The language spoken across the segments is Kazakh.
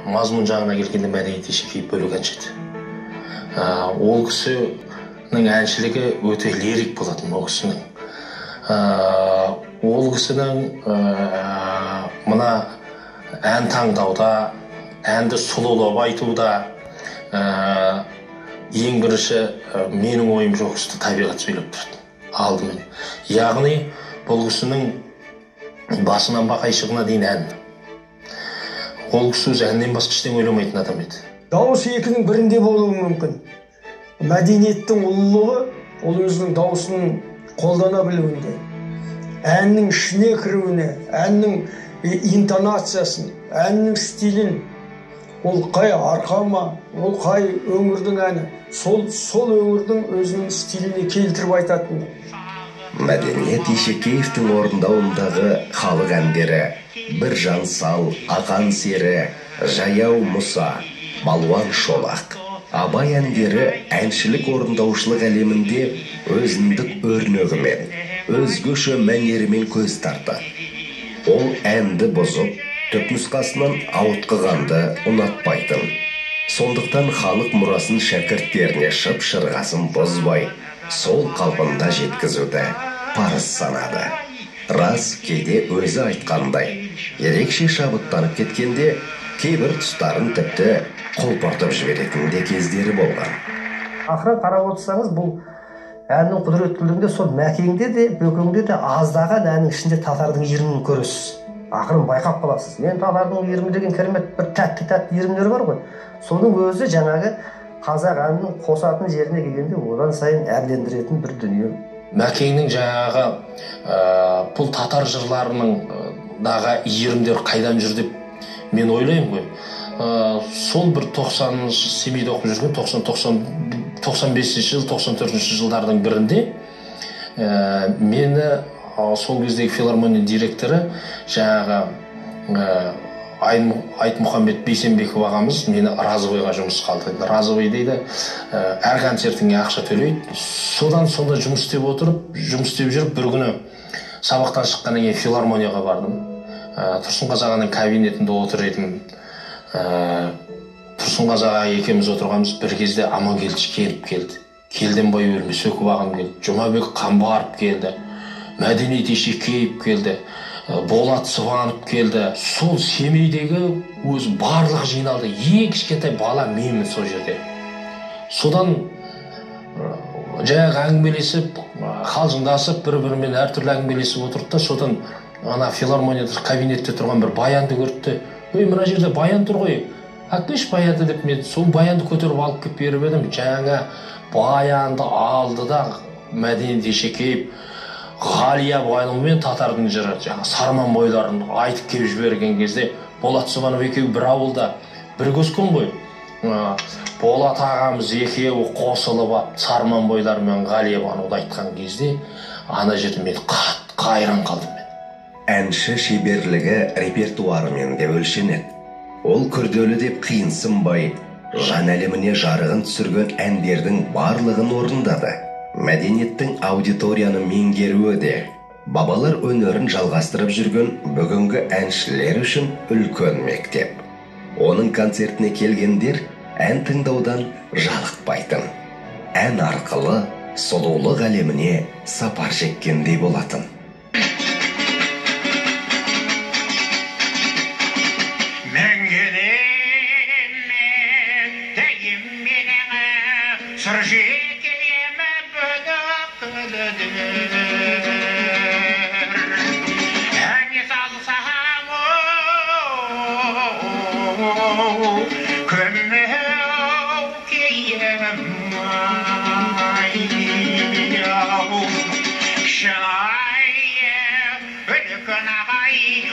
мазмұн жағына келгенде мәдениет ешекей бөлек әнші. Ол кісінің әншілігі өте лирик болатын. Ол кісінің мына ән таңдауда, әнді сұлулап айтуда ең бірінші менің ойым жоқ кісі табиғат сөйлеп тұрды алдымен. Яғни бұл кісінің басынан бақайшығына дейін ән. Ол кісі өзі әннен басқа ештеңе ойламайтын адам еді. Дауысы екінің бірінде болуы мүмкін. Мәдениеттің ұлылығы ол өзінің дауысын қолдана білуінде, әннің ішіне кіруіне, әннің интонациясын, әннің стилін, ол қай арқа ма, ол қай өңірдің әні, сол өңірдің өзінің стиліне келтіріп айтатын. Мәдениет Ешекеевтің орындауындағы халық әндері Біржан Сал, Ақан Сері, Жаяу Мұса, Балуан Шолақ, Абай әндері әншілік орындаушылық әлемінде өзіндік өрнегімен, өзгеше мәнерімен көз тартады. Ол әнді бұзып, түпнұсқасынан ауытқығанды ұнатпайтын. Сондықтан халық мұрасын шәкірттеріне шып-шырғасын бұзбай, сол қалпында жеткізуді парыз санады. Рас, кейде өзі айтқандай, ерекше шабыттанып кеткенде, кейбір тұстарын тіпті қолпартып жіберетін де кездері болған. Ақырын қарап отырсаңыз, бұл әннің құдіреттілігінде сол Мәкеңде де, Бөкеңде де аздаған әннің ішінде татардың иірімін көресіз. Ақырын байқап қаласыз. Мен татардың иірімі деген керемет бір тәтті иірімдері бар ғой. Соның өзі жаңағы қазақ әнінің қосатын жеріне келгенде одан сайын әрлендіретін бір дүние. Мәкеңнің жаңағы бұл татар жырларының дағы иірімдер қайдан жүр деп мен ойлаймын ғой. Сол бір 90-шы Семейде оқып жүрген 95-ші жыл, 94-ші жылдардың бірінде мені сол кездегі филармония директоры жаңағы Айтмұхамбет Бейсенбеков ағамыз мені Разовойға жұмыс қалдырды. Разовой дейді, әр концертіңе ақша төлейді. Содан сонда жұмыс істеп жүріп, бір күні сабақтан шыққаннан кейін филармонияға бардым. Тұрсынғазы ағаның кабинетінде отыр едім. Тұрсынғазы аға екеуміз отырғанбыз, бір кезде Амангелдіш келді. Келденбай Өлмесеков ағам келді, Жұмабек Қамбаров келді, Мәдениет Ешекеев келді, Болат Сыбанов келді. Сол Семейдегі өз барлық жиналды. Ең кішкентай бала менмін сол жерде. Содан жаңағы әңгімелесіп, қалжыңдасып, бір-бірімен әртүрлі әңгімелесіп отырды да, содан ана филармонияда кабинетте тұрған бір баянды көрді. Ой, мына жерде баян тұр ғой. Әкпеш баянды деп мен сол баянды көтеріп алып кеп беріп едім. Жаңа баянды алды да Мәдениет Ешекеев Ғалия Байлаумен татардың жыры, жаңа Сарман бойларын айтып кеп жіберген кезде Болат Сыбанов екеуі бір ауылда бір өскен ғой. Болат ағамыз екеуі қосылып ап Сарман бойларымен Ғалия Байлауды айтқан кезде ана жерде мен қатты қайран қалдым мен. Әнші шеберлігі репертуарымен де өлшенеді. Ол күрделі деп қиынсынбай, жан әлеміне жарығын түсірген әндердің барлығын орындады. Мәдениеттің аудиторияны меңгеруі де, бабалар өнерін жалғастырып жүрген бүгінгі әншілер үшін үлкен мектеп. Оның концертіне келгендер ән тыңдаудан жалықпайтын. Ән арқылы сұлулық әлеміне сапар шеккендей болатын.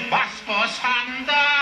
Бас босқанда